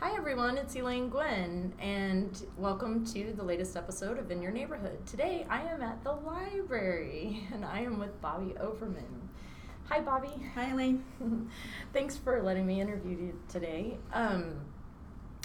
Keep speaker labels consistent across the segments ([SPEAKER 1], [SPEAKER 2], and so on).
[SPEAKER 1] Hi everyone, it's Elaine Guinn, and welcome to the latest episode of In Your Neighborhood. Today I am at the library, and I am with Bobbi Overman. Hi Bobbi.
[SPEAKER 2] Hi Elaine.
[SPEAKER 1] Thanks for letting me interview you today.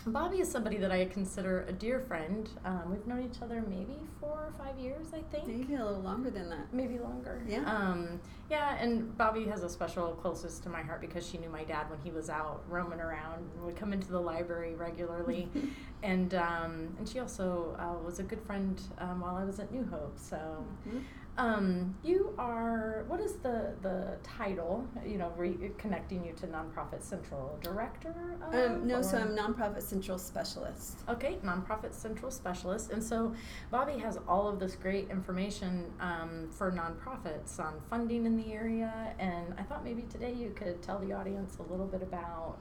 [SPEAKER 1] Bobbi is somebody that I consider a dear friend. We've known each other maybe 4 or 5 years, I think.
[SPEAKER 2] Maybe a little longer than that.
[SPEAKER 1] Maybe longer.
[SPEAKER 2] Yeah.
[SPEAKER 1] And Bobbi has a special closest to my heart because she knew my dad when he was out roaming around and would come into the library regularly. and she also was a good friend while I was at New Hope. So you are, what is the title, connecting you to Nonprofit Central Director?
[SPEAKER 2] So I'm Nonprofit Central Specialist.
[SPEAKER 1] Okay, Nonprofit Central Specialist. And so Bobbi has all of this great information for nonprofits on funding in the area, and I thought maybe today you could tell the audience a little bit about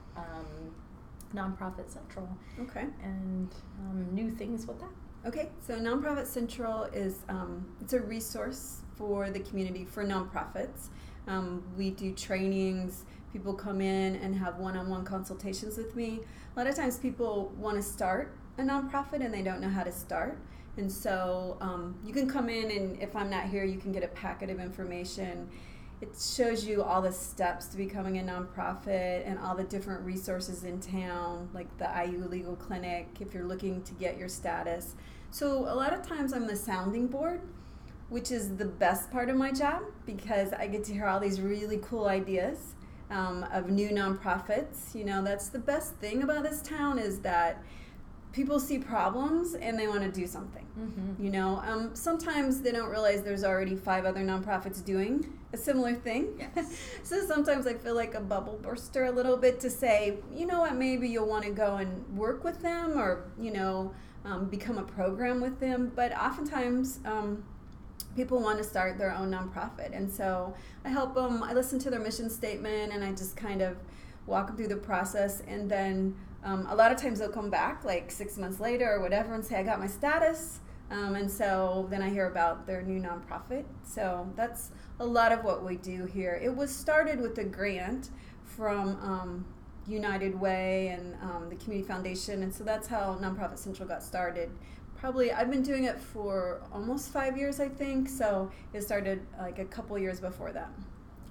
[SPEAKER 1] Nonprofit Central.
[SPEAKER 2] Okay.
[SPEAKER 1] And new things with that.
[SPEAKER 2] Okay, so Nonprofit Central is it's a resource for the community for nonprofits. We do trainings. People come in and have one-on-one consultations with me. A lot of times people want to start a nonprofit and they don't know how to start. And so you can come in, and if I'm not here, you can get a packet of information. It shows you all the steps to becoming a nonprofit and all the different resources in town, like the IU Legal Clinic, if you're looking to get your status. So a lot of times I'm the sounding board, which is the best part of my job because I get to hear all these really cool ideas of new nonprofits. That's the best thing about this town is that people see problems and they want to do something. Sometimes they don't realize there's already 5 other nonprofits doing a similar thing.
[SPEAKER 1] Yes.
[SPEAKER 2] So sometimes I feel like a bubble burster a little bit to say, you know what, maybe you'll want to go and work with them or, become a program with them. But oftentimes people want to start their own nonprofit. And so I help them. I listen to their mission statement and I just kind of walk them through the process. And then a lot of times they'll come back like 6 months later or whatever and say, I got my status. And so then I hear about their new nonprofit. So that's a lot of what we do here. It was started with a grant from United Way and the Community Foundation. And so that's how Nonprofit Central got started. Probably, I've been doing it for almost 5 years, I think. So it started like a couple years before that.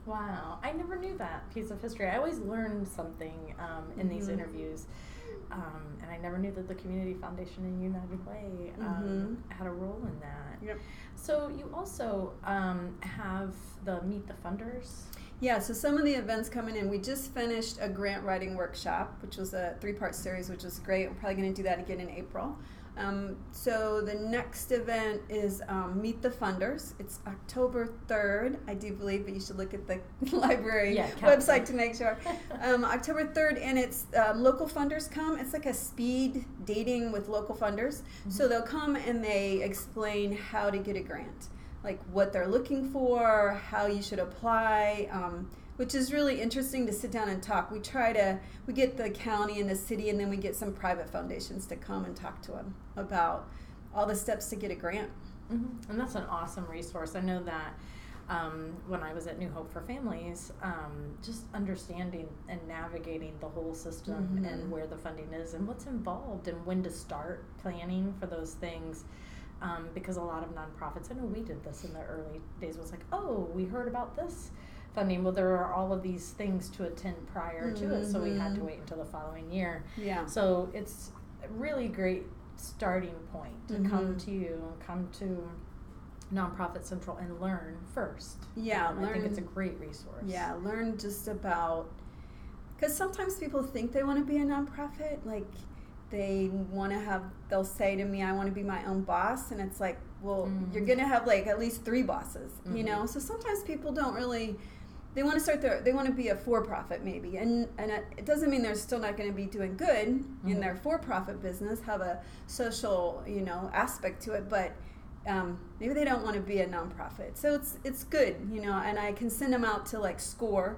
[SPEAKER 1] Wow, I never knew that piece of history. I always learned something in these interviews, and I never knew that the Community Foundation and United Way had a role in that.
[SPEAKER 2] Yep.
[SPEAKER 1] So you also have the Meet the Funders.
[SPEAKER 2] Yeah, so some of the events coming in, we just finished a grant writing workshop, which was a 3-part series, which was great. We're probably going to do that again in April. So the next event is Meet the Funders. It's October 3rd, I do believe, but you should look at the library website to make sure. October 3rd, and it's local funders come. It's like a speed dating with local funders. Mm-hmm. So they'll come and they explain how to get a grant, like what they're looking for, how you should apply, which is really interesting to sit down and talk. We get the county and the city, and then we get some private foundations to come and talk to them about all the steps to get a grant.
[SPEAKER 1] Mm-hmm. And that's an awesome resource. I know that when I was at New Hope for Families, just understanding and navigating the whole system and where the funding is and what's involved and when to start planning for those things. Because a lot of nonprofits, I know we did this in the early days, was like, oh, we heard about this funding. Well, there are all of these things to attend prior to it, so we had to wait until the following year. Yeah. So it's a really great starting point to come to Nonprofit Central and learn first.
[SPEAKER 2] Yeah,
[SPEAKER 1] I think it's a great resource.
[SPEAKER 2] Yeah, learn just about, because sometimes people think they want to be a nonprofit, like they'll say to me, I want to be my own boss, and it's like, well, you're going to have like at least 3 bosses, so sometimes people don't really, they want to be a for-profit maybe, and it doesn't mean they're still not going to be doing good in their for-profit business, have a social, aspect to it, but maybe they don't want to be a nonprofit. So it's good, and I can send them out to like SCORE,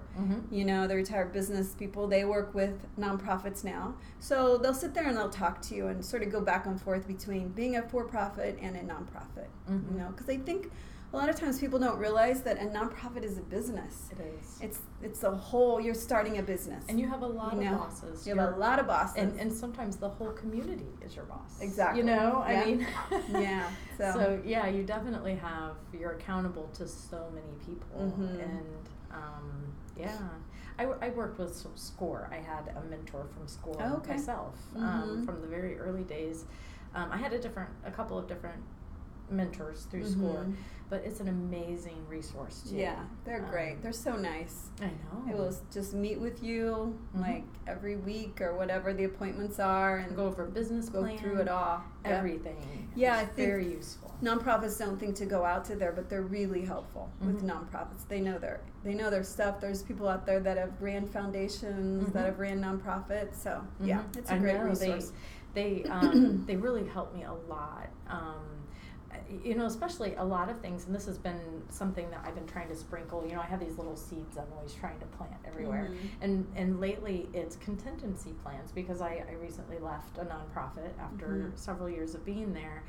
[SPEAKER 2] the retired business people. They work with nonprofits now. So they'll sit there and they'll talk to you and sort of go back and forth between being a for-profit and a nonprofit, because I think a lot of times people don't realize that a nonprofit is a business.
[SPEAKER 1] It is.
[SPEAKER 2] It's a whole, you're starting a business.
[SPEAKER 1] And you have a lot of bosses.
[SPEAKER 2] You have a lot of bosses.
[SPEAKER 1] And sometimes the whole community is your boss.
[SPEAKER 2] Exactly.
[SPEAKER 1] You know,
[SPEAKER 2] yeah.
[SPEAKER 1] I mean.
[SPEAKER 2] Yeah.
[SPEAKER 1] So, yeah, you definitely you're accountable to so many people.
[SPEAKER 2] Mm-hmm.
[SPEAKER 1] And, yeah. I worked with SCORE. I had a mentor from SCORE myself from the very early days. I had a couple of different mentors through SCORE, but it's an amazing resource too.
[SPEAKER 2] Yeah, they're great. They're so nice.
[SPEAKER 1] I know.
[SPEAKER 2] It will just meet with you like every week or whatever the appointments are, and
[SPEAKER 1] go over business plan,
[SPEAKER 2] go through it all,
[SPEAKER 1] everything.
[SPEAKER 2] Yeah,
[SPEAKER 1] it's
[SPEAKER 2] I think
[SPEAKER 1] very useful.
[SPEAKER 2] Nonprofits don't think to go out to there, but they're really helpful with nonprofits. They know their stuff. There's people out there that have ran foundations, that have ran nonprofits. So yeah, it's a great resource.
[SPEAKER 1] They really helped me a lot. You know, especially a lot of things, and this has been something that I've been trying to sprinkle. You know, I have these little seeds I'm always trying to plant everywhere. And lately it's contingency plans, because I recently left a nonprofit after several years of being there.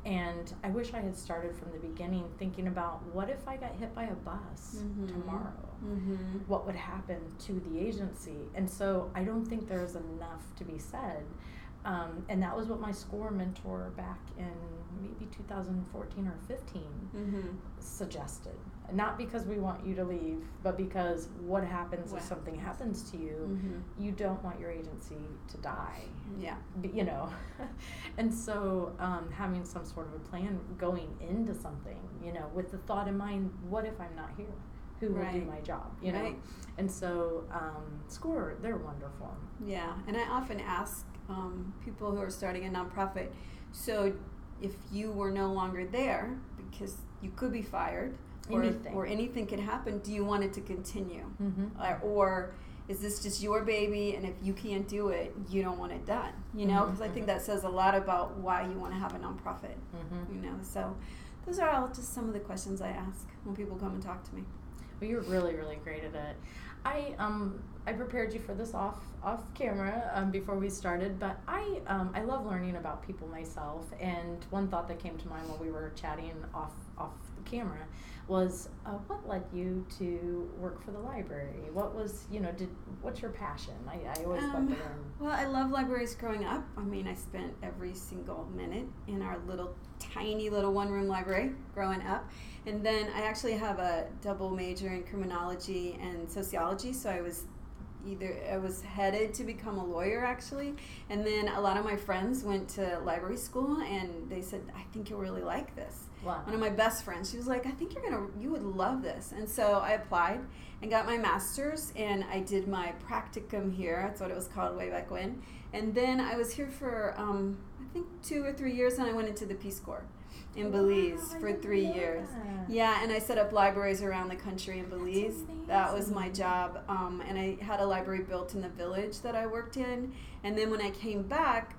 [SPEAKER 1] And I wish I had started from the beginning thinking about, what if I got hit by a bus tomorrow? What would happen to the agency? And so I don't think there's enough to be said. And that was what my SCORE mentor back in maybe 2014 or 15 suggested. Not because we want you to leave, but because what happens if something happens to you? You don't want your agency to die.
[SPEAKER 2] Yeah.
[SPEAKER 1] You know. And so having some sort of a plan going into something, you know, with the thought in mind, what if I'm not here? Who will do my job, you know? And so SCORE, they're wonderful.
[SPEAKER 2] Yeah, and I often ask people who are starting a nonprofit, so if you were no longer there, because you could be fired, or anything could happen, do you want it to continue? Or is this just your baby, and if you can't do it, you don't want it done? You know, because I think that says a lot about why you want to have a nonprofit. You know, so those are all just some of the questions I ask when people come and talk to me.
[SPEAKER 1] Well, you're really, really great at it. I prepared you for this off camera before we started, but I love learning about people myself. And one thought that came to mind while we were chatting off the camera was, what led you to work for the library? What was, you know, what's your passion? I always love to learn.
[SPEAKER 2] Well, I love libraries growing up. I mean, I spent every single minute in our tiny little one-room library growing up. And then I actually have a double major in criminology and sociology, so I was headed to become a lawyer, actually. And then a lot of my friends went to library school, and they said, I think you'll really like this.
[SPEAKER 1] Wow.
[SPEAKER 2] One of my best friends, she was like, I think you would love this. And so I applied and got my master's, and I did my practicum here. That's what it was called way back when. And then I was here for, I think 2 or 3 years, and I went into the Peace Corps in Belize for 3 years. Yeah, and I set up libraries around the country in Belize. That was my job. And I had a library built in the village that I worked in. And then when I came back,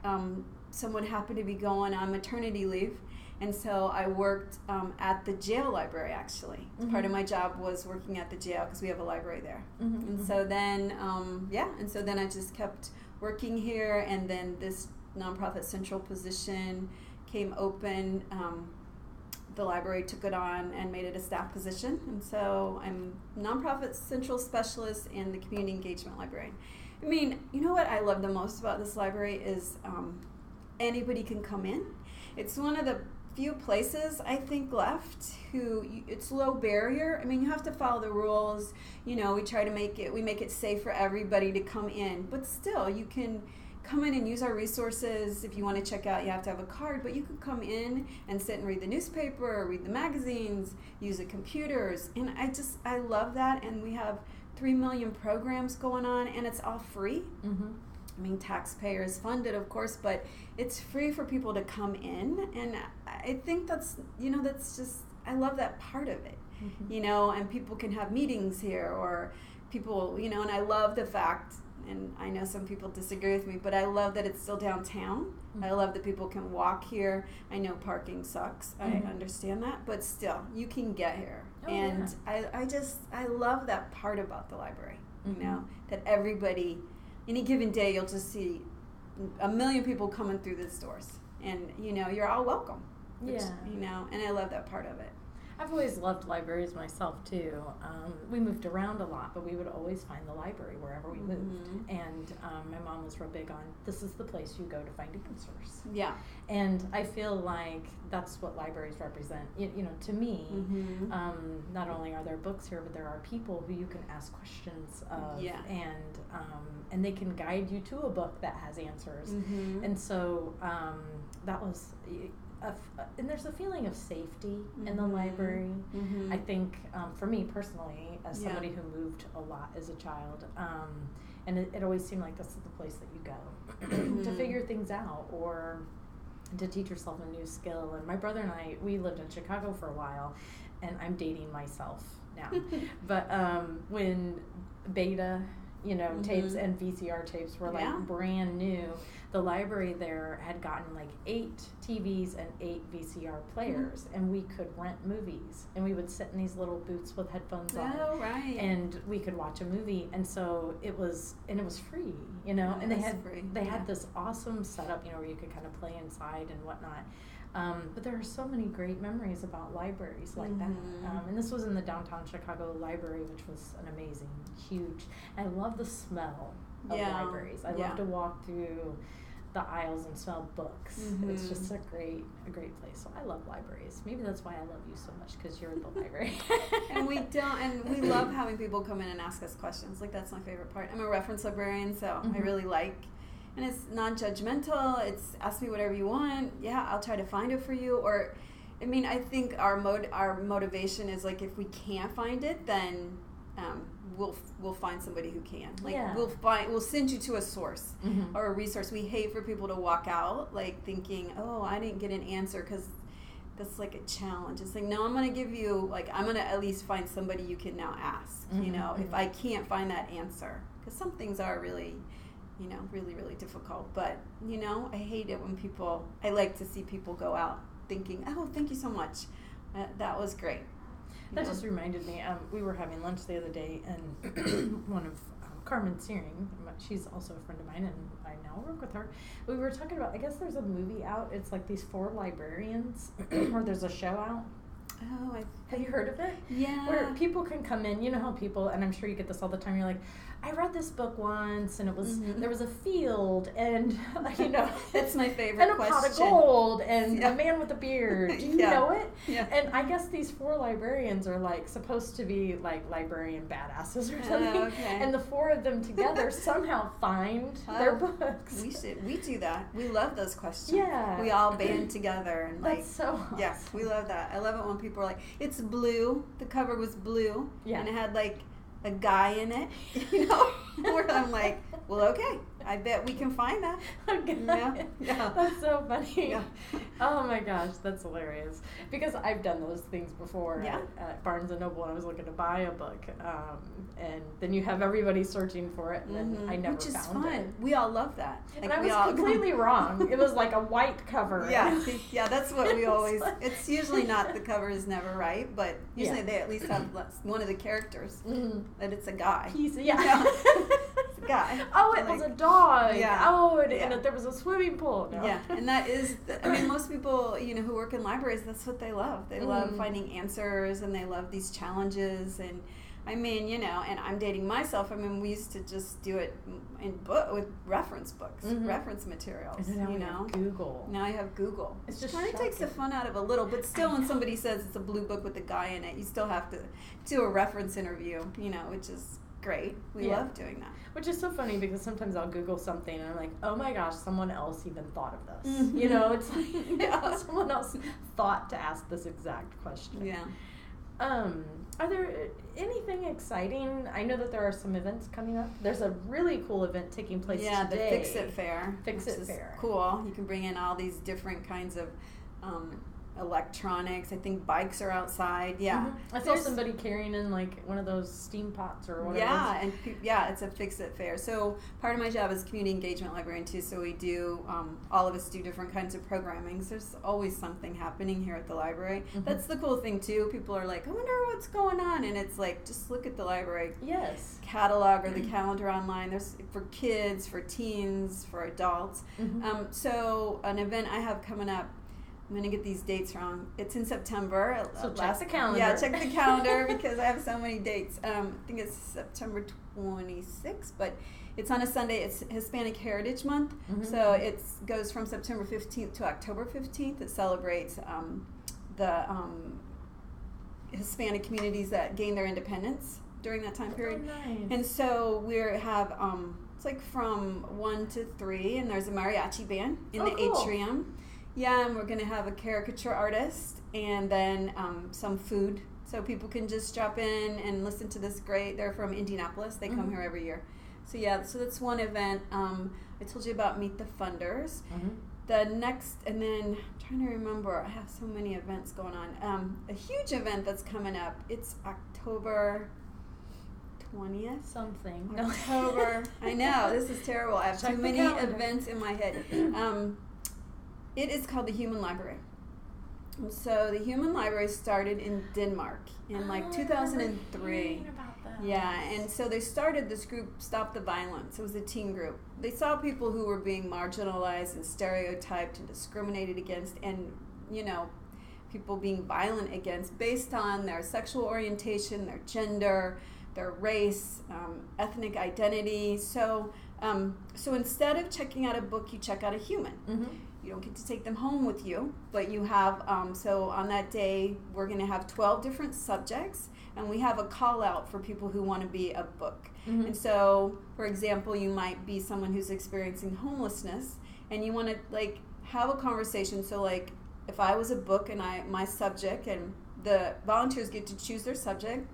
[SPEAKER 2] someone happened to be going on maternity leave. And so I worked at the jail library, actually. Part of my job was working at the jail because we have a library there. And so then, I just kept working here. And then this nonprofit central position came open. The library took it on and made it a staff position, and so I'm nonprofit central specialist and the community engagement librarian. I mean, you know what I love the most about this library is anybody can come in. It's one of the few places I think left it's low barrier. I mean, you have to follow the rules. You know, we make it safe for everybody to come in, but still you can come in and use our resources. If you want to check out, you have to have a card, but you can come in and sit and read the newspaper or read the magazines, use the computers. And I love that. And we have 3 million programs going on, and it's all free. I mean, taxpayers funded, of course, but it's free for people to come in. And I think that's just, I love that part of it, you know, and people can have meetings here, or people, you know, and I love the fact, and I know some people disagree with me, but I love that it's still downtown. I love that people can walk here. I know parking sucks. I understand that, but still, you can get here. I love that part about the library, you know, that everybody, any given day, you'll just see 1 million people coming through the doors, and, you know, you're all welcome. Which, you know, and I love that part of it.
[SPEAKER 1] I've always loved libraries myself too. We moved around a lot, but we would always find the library wherever we moved. And my mom was real big on, this is the place you go to find answers.
[SPEAKER 2] Yeah.
[SPEAKER 1] And I feel like that's what libraries represent. You know, to me, not only are there books here, but there are people who you can ask questions of, and they can guide you to a book that has answers. And so that was. And there's a feeling of safety in the library. I think for me personally, as somebody who moved a lot as a child, and it always seemed like this is the place that you go to figure things out or to teach yourself a new skill. And my brother and I, we lived in Chicago for a while, and I'm dating myself now. But when beta, tapes and VCR tapes were like brand new, the library there had gotten like 8 TVs and 8 VCR players, and we could rent movies, and we would sit in these little booths with headphones on, and we could watch a movie, and so it was free, and they had this awesome setup, where you could kind of play inside and whatnot. But there are so many great memories about libraries like that. And this was in the downtown Chicago library, which was an amazing, huge. I love the smell of libraries. I love to walk through the aisles and smell books. It's just a great place. So I love libraries. Maybe that's why I love you so much, because you're the library.
[SPEAKER 2] And we love having people come in and ask us questions. Like, that's my favorite part. I'm a reference librarian, so I really like. And it's non-judgmental. It's ask me whatever you want. Yeah, I'll try to find it for you. Or, I mean, I think our motivation is like, if we can't find it, then we'll find somebody who can. Like we'll send you to a source or a resource. We hate for people to walk out like thinking, oh, I didn't get an answer, because that's like a challenge. It's like, no, I'm going to give you, like, I'm going to at least find somebody you can now ask. If I can't find that answer, because some things are really. Really, really difficult. But, I hate it when I like to see people go out thinking, oh, thank you so much. That was great.
[SPEAKER 1] That just reminded me, we were having lunch the other day, and one of Carmen Searing, she's also a friend of mine, and I now work with her. We were talking about, I guess there's a movie out. It's like these 4 librarians, or there's a show out.
[SPEAKER 2] Oh,
[SPEAKER 1] have you heard of it?
[SPEAKER 2] Yeah.
[SPEAKER 1] Where people can come in, how people, and I'm sure you get this all the time, you're like, I read this book once, and it was there was a field, and
[SPEAKER 2] that's my favorite
[SPEAKER 1] and a
[SPEAKER 2] question.
[SPEAKER 1] pot of gold, and a man with a beard. Do you know it?
[SPEAKER 2] Yeah.
[SPEAKER 1] And I guess these 4 librarians are like supposed to be like librarian badasses or something.
[SPEAKER 2] Okay.
[SPEAKER 1] And the 4 of them together somehow find their books.
[SPEAKER 2] We do that. We love those questions.
[SPEAKER 1] Yeah.
[SPEAKER 2] We all band together and like.
[SPEAKER 1] That's so awesome.
[SPEAKER 2] Yes, we love that. I love it when people are like, it's blue. The cover was blue.
[SPEAKER 1] Yeah.
[SPEAKER 2] And it had like a guy in it, where I'm like, well, okay, I bet we can find that.
[SPEAKER 1] Okay.
[SPEAKER 2] Yeah.
[SPEAKER 1] That's so funny.
[SPEAKER 2] Yeah.
[SPEAKER 1] Oh my gosh, that's hilarious. Because I've done those things before
[SPEAKER 2] Yeah.
[SPEAKER 1] at Barnes & Noble, and I was looking to buy a book, and then you have everybody searching for it, and then I never
[SPEAKER 2] Which is
[SPEAKER 1] found
[SPEAKER 2] fun.
[SPEAKER 1] it.
[SPEAKER 2] We all love that. Like,
[SPEAKER 1] And I was completely wrong. It was like a white cover.
[SPEAKER 2] Yeah, that's what we always. It's usually not, the cover is never right, but usually they at least have one of the characters that it's a guy.
[SPEAKER 1] It's a
[SPEAKER 2] guy.
[SPEAKER 1] Oh, it was a dog.
[SPEAKER 2] Yeah.
[SPEAKER 1] Oh, and there was a swimming pool. No.
[SPEAKER 2] Yeah, and that is, most people, who work in libraries, that's what they love. They love finding answers, and they love these challenges. And and I'm dating myself. We used to just do it with reference books, reference materials.
[SPEAKER 1] And now we have Google.
[SPEAKER 2] Now I have Google.
[SPEAKER 1] It's just
[SPEAKER 2] kind of takes the fun out of a little, but still, when somebody says it's a blue book with a guy in it, you still have to do a reference interview. Which is great. We love doing that.
[SPEAKER 1] Which is so funny, because sometimes I'll Google something and I'm like, oh my gosh, someone else even thought of this. It's like someone else thought to ask this exact question.
[SPEAKER 2] Yeah.
[SPEAKER 1] Are there anything exciting? I know that there are some events coming up. There's a really cool event taking place today.
[SPEAKER 2] Yeah, the Fix It Fair.
[SPEAKER 1] Fix It Fair.
[SPEAKER 2] Cool. You can bring in all these different kinds of electronics. I think bikes are outside. Yeah.
[SPEAKER 1] I saw somebody carrying in like one of those steam pots or whatever.
[SPEAKER 2] Yeah, it's a Fix It Fair. So part of my job is community engagement librarian too. So we do, all of us do different kinds of programming. So there's always something happening here at the library. That's the cool thing too. People are like, I wonder what's going on. And it's like, just look at the library catalog or the calendar online. There's for kids, for teens, for adults. So an event I have coming up, I'm going to get these dates wrong. It's in September.
[SPEAKER 1] So check the calendar.
[SPEAKER 2] Yeah, check the calendar because I have so many dates. I think it's September 26th, but it's on a Sunday. It's Hispanic Heritage Month.
[SPEAKER 1] Mm-hmm.
[SPEAKER 2] So it goes from September 15th to October 15th. It celebrates the Hispanic communities that gained their independence during that time period.
[SPEAKER 1] Oh, nice.
[SPEAKER 2] And so we have it's like from 1 to 3, and there's a mariachi band in the
[SPEAKER 1] cool.
[SPEAKER 2] atrium. Yeah, and we're going to have a caricature artist and then some food. So people can just drop in and listen to this great. They're from Indianapolis. They come here every year. So yeah, so that's one event. I told you about Meet the Funders.
[SPEAKER 1] Mm-hmm.
[SPEAKER 2] The next, and then I'm trying to remember, I have so many events going on. A huge event that's coming up. It's October 20th.
[SPEAKER 1] Something.
[SPEAKER 2] October. I know, this is terrible. I have
[SPEAKER 1] Check
[SPEAKER 2] too
[SPEAKER 1] the
[SPEAKER 2] many
[SPEAKER 1] calendar.
[SPEAKER 2] events in my head. It is called the Human Library. And so the Human Library started in Denmark in 2003.
[SPEAKER 1] About that.
[SPEAKER 2] Yeah, and so they started this group, Stop the Violence. It was a teen group. They saw people who were being marginalized and stereotyped and discriminated against, and, you know, people being violent against based on their sexual orientation, their gender, their race, ethnic identity. So instead of checking out a book, you check out a human.
[SPEAKER 1] Mm-hmm.
[SPEAKER 2] You don't get to take them home with you, but you have, so on that day, we're going to have 12 different subjects, and we have a call out for people who want to be a book.
[SPEAKER 1] Mm-hmm.
[SPEAKER 2] And so, for example, you might be someone who's experiencing homelessness, and you want to, like, have a conversation. So, like, if I was a book and my subject, and the volunteers get to choose their subject,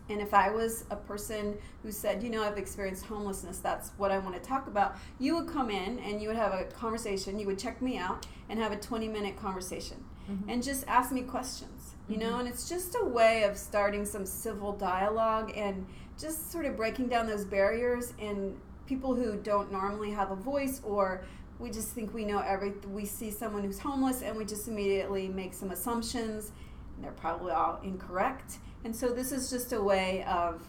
[SPEAKER 2] and if I was a person who said, you know, I've experienced homelessness, that's what I want to talk about, you would come in and you would have a conversation, you would check me out and have a 20-minute conversation and just ask me questions, you know, and it's just a way of starting some civil dialogue and just sort of breaking down those barriers in people who don't normally have a voice, or we just think we know everything. We see someone who's homeless and we just immediately make some assumptions, and they're probably all incorrect. And so this is just a way of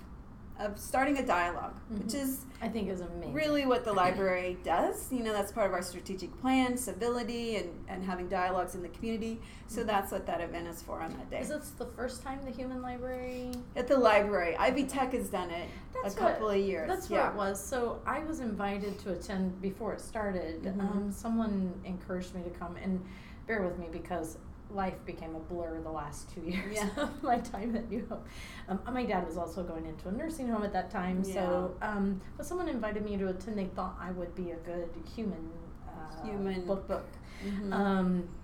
[SPEAKER 2] starting a dialogue, which is,
[SPEAKER 1] I think, is amazing.
[SPEAKER 2] Really what the library does. You know, that's part of our strategic plan, civility, and having dialogues in the community. So that's what that event is for on that day.
[SPEAKER 1] Is this the first time the Human Library?
[SPEAKER 2] At the library. Ivy Tech has done it a couple of years.
[SPEAKER 1] That's what it was. So I was invited to attend before it started. Someone encouraged me to come, and bear with me because life became a blur the last 2 years of my time at New Hope. My dad was also going into a nursing home at that time, so but someone invited me to attend. They thought I would be a good human book.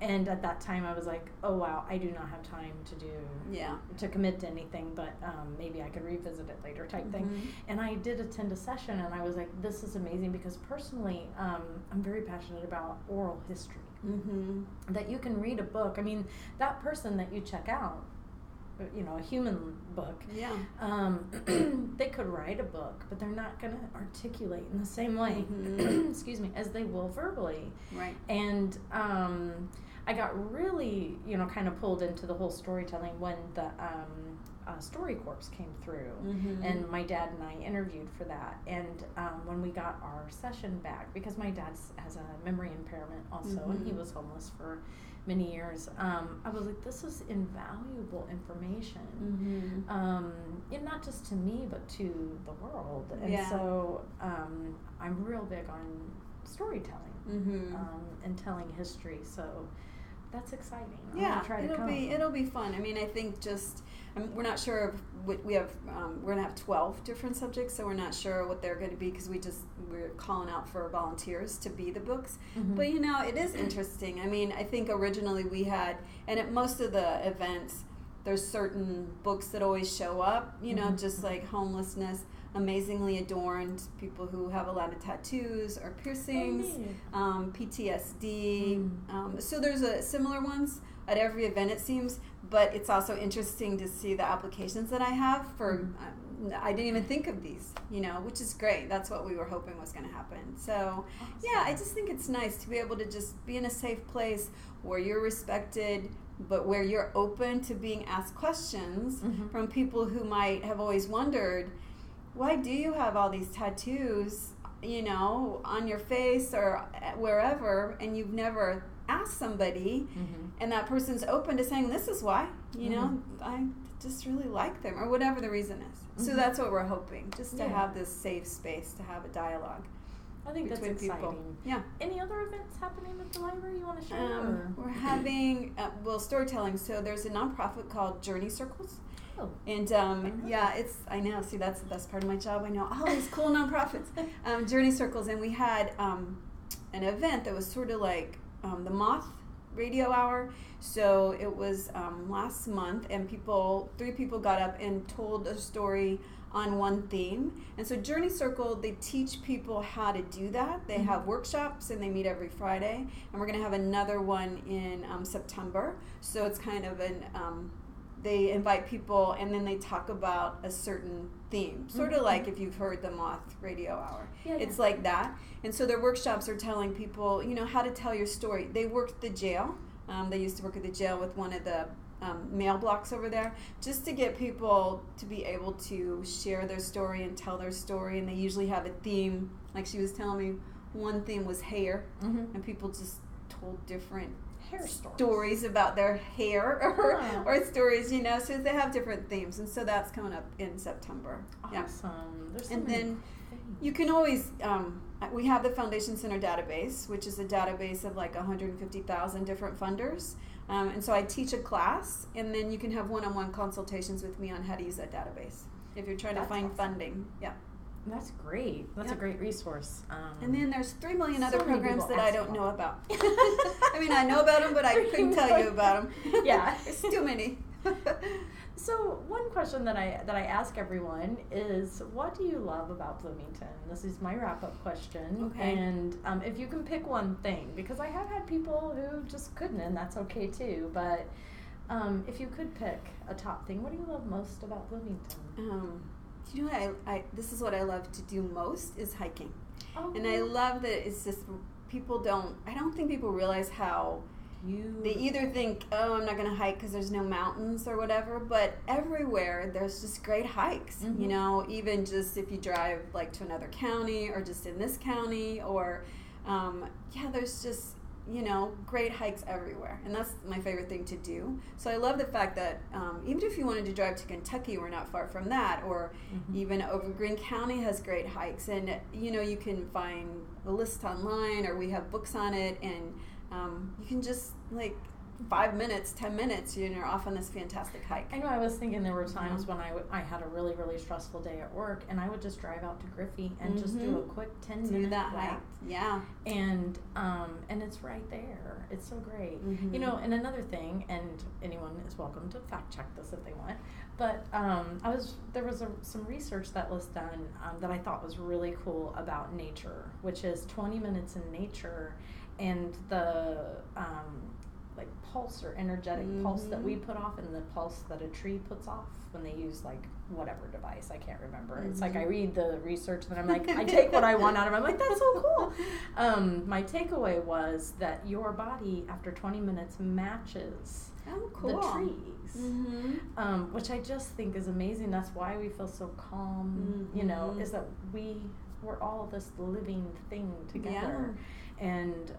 [SPEAKER 1] And at that time I was like, oh wow, I do not have time to commit to anything, but maybe I could revisit it later type thing. And I did attend a session, and I was like, this is amazing, because personally I'm very passionate about oral history. That you can read a book. I mean, that person that you check out, you know, a human book, they could write a book, but they're not going to articulate in the same way, excuse me, as they will verbally. Right. And I got really, you know, kind of pulled into the whole storytelling when the StoryCorps came through, and my dad and I interviewed for that. And when we got our session back, because my dad has a memory impairment also, and he was homeless for many years, I was like, this is invaluable information, and not just to me, but to the world. And so I'm real big on storytelling and telling history. So that's exciting.
[SPEAKER 2] It'll be fun. I mean, I think we're not sure if we have. We're gonna have 12 different subjects, so we're not sure what they're going to be, because we're calling out for volunteers to be the books. But you know, it is interesting. I mean, I think originally we had, and at most of the events, there's certain books that always show up. You know, just like homelessness, amazingly adorned, people who have a lot of tattoos or piercings, PTSD. So there's similar ones at every event, it seems, but it's also interesting to see the applications that I have for, I didn't even think of these, you know, which is great. That's what we were hoping was going to happen. So, yeah, I just think it's nice to be able to just be in a safe place where you're respected, but where you're open to being asked questions from people who might have always wondered, why do you have all these tattoos? on your face or wherever, and you've never asked somebody, and that person's open to saying, this is why, I just really like them, or whatever the reason is. So that's what we're hoping, just to have this safe space to have a dialogue.
[SPEAKER 1] I think that's exciting.
[SPEAKER 2] People. Yeah.
[SPEAKER 1] Any other events happening at the library you want to share?
[SPEAKER 2] We're having, storytelling. So there's a nonprofit called Journey Circles.
[SPEAKER 1] Oh.
[SPEAKER 2] And I know, see, that's the best part of my job. I know all these cool nonprofits. Journey Circles, and we had an event that was sort of like the Moth Radio Hour. So it was last month, and 3 people got up and told a story on one theme. And so Journey Circle, they teach people how to do that. They have workshops, and they meet every Friday. And we're going to have another one in September. So it's kind of they invite people, and then they talk about a certain theme. Sort of like if you've heard the Moth Radio Hour. It's like that. And so their workshops are telling people, how to tell your story. They worked at the jail. They used to work at the jail with one of the mail blocks over there, just to get people to be able to share their story and tell their story. And they usually have a theme. Like she was telling me, one theme was hair, and people just told different
[SPEAKER 1] hair
[SPEAKER 2] stories about their hair or stories, so they have different themes. And so that's coming up in September.
[SPEAKER 1] Awesome.
[SPEAKER 2] Yeah. And then you can always, we have the Foundation Center database, which is a database of like 150,000 different funders. And so I teach a class, and then you can have one-on-one consultations with me on how to use that database if you're trying to find funding. Yeah.
[SPEAKER 1] That's great. That's a great resource.
[SPEAKER 2] And then there's 3 million other programs that I don't know about. I mean, I know about them, but I couldn't tell you about them.
[SPEAKER 1] Yeah.
[SPEAKER 2] It's too many.
[SPEAKER 1] So one question that I ask everyone is, what do you love about Bloomington? This is my wrap-up question.
[SPEAKER 2] Okay.
[SPEAKER 1] And if you can pick one thing, because I have had people who just couldn't, and that's okay too, but if you could pick a top thing, what do you love most about Bloomington? This is what I love to do most, is hiking. Oh. And I love that it's just, I don't think people realize how they either think, I'm not going to hike because there's no mountains or whatever, but everywhere there's just great hikes, even just if you drive like to another county or just in this county, or there's just, great hikes everywhere. And that's my favorite thing to do. So I love the fact that even if you wanted to drive to Kentucky, we're not far from that, or even over Greene County has great hikes. And, you can find a list online, or we have books on it, and you can just 5 minutes, 10 minutes, you're off on this fantastic hike. I know, I was thinking there were times when I had a really, really stressful day at work, and I would just drive out to Griffey and just do a quick 10-minute
[SPEAKER 2] hike. Yeah.
[SPEAKER 1] And it's right there. It's so great. And another thing, and anyone is welcome to fact check this if they want, but there was some research that was done that I thought was really cool about nature, which is 20 minutes in nature, and the pulse or energetic pulse that we put off, and the pulse that a tree puts off when they use whatever device, I can't remember. It's like I read the research and then I'm like, I take what I want out of it. I'm like, that's so cool. My takeaway was that your body after 20 minutes matches the trees, which I just think is amazing. That's why we feel so calm, is that we're all this living thing together. And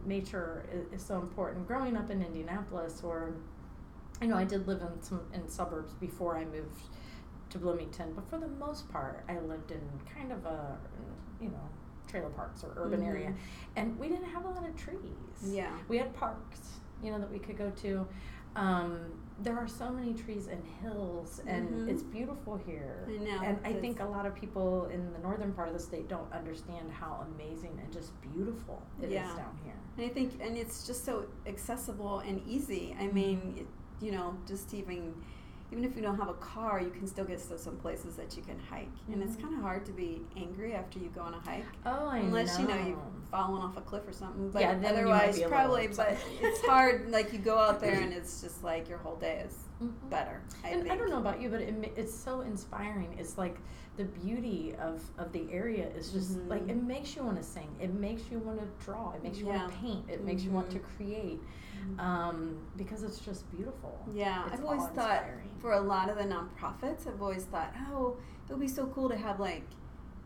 [SPEAKER 1] nature is so important. Growing up in Indianapolis, or I did live in suburbs before I moved to Bloomington, but for the most part, I lived in kind of a trailer parks or urban area, and we didn't have a lot of trees. Yeah, we had parks, that we could go to. There are so many trees and hills, and it's beautiful here. I know. And I think a lot of people in the northern part of the state don't understand how amazing and just beautiful it is down here.
[SPEAKER 2] And I think, and it's just so accessible and easy. I mean, just even if you don't have a car, you can still get to some places that you can hike. And it's kind of hard to be angry after you go on a hike.
[SPEAKER 1] Oh,
[SPEAKER 2] unless,
[SPEAKER 1] know.
[SPEAKER 2] You've fallen off a cliff or something. But
[SPEAKER 1] then
[SPEAKER 2] otherwise, probably. But it's hard. You go out there and it's just your whole day is better. I think.
[SPEAKER 1] I don't know about you, but it's so inspiring. It's the beauty of the area is just it makes you want to sing. It makes you want to draw. It makes you want to paint. It makes you want to create. Because it's just beautiful.
[SPEAKER 2] Yeah, I've always thought for a lot of the nonprofits, I've always thought, it would be so cool to have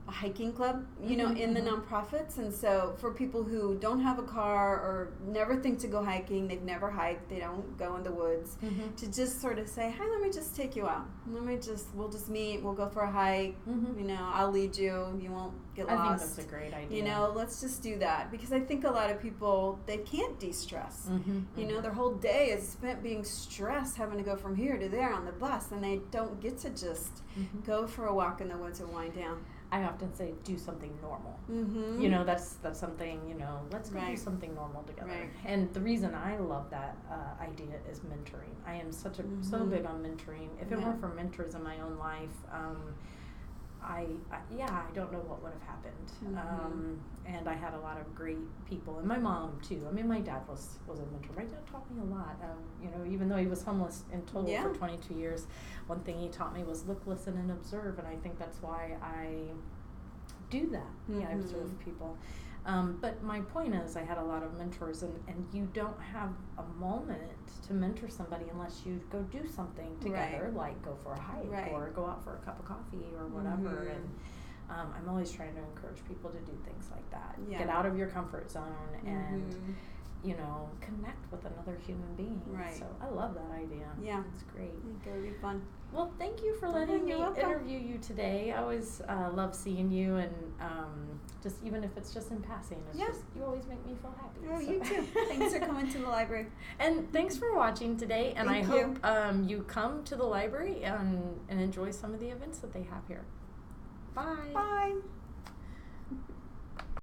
[SPEAKER 2] a hiking club, you know, in the nonprofits. And so for people who don't have a car or never think to go hiking, they've never hiked, they don't go in the woods, to just sort of say, hey, let me just take you out. We'll just meet, we'll go for a hike, you know, I'll lead you, you won't get lost.
[SPEAKER 1] I think that's a great idea.
[SPEAKER 2] You know, let's just do that. Because I think a lot of people, they can't de-stress. You know, their whole day is spent being stressed, having to go from here to there on the bus, and they don't get to just go for a walk in the woods and wind down.
[SPEAKER 1] I often say, do something normal. You know, that's something, you know, let's go do something normal together. And the reason I love that idea is mentoring. I am so big on mentoring. If it weren't for mentors in my own life, I don't know what would have happened. And I had a lot of great people, and my mom too. I mean, my dad was a mentor. My dad taught me a lot. You know, even though he was homeless in total for 22 years, one thing he taught me was look, listen, and observe. And I think that's why I do that. I observe people. But my point is, I had a lot of mentors, and you don't have a moment to mentor somebody unless you go do something together, like go for a hike or go out for a cup of coffee or whatever. And I'm always trying to encourage people to do things like that. Get out of your comfort zone and, you know, connect with another human being. So I love that idea. Yeah. It's great.
[SPEAKER 2] I think it would be fun.
[SPEAKER 1] Well, thank you for letting me interview you today. I always love seeing you, and just even if it's just in passing, it's just, you always make me feel happy.
[SPEAKER 2] Oh, you too. Thanks for coming to the library.
[SPEAKER 1] And thanks for watching today, and I hope you come to the library and enjoy some of the events that they have here. Bye.
[SPEAKER 2] Bye.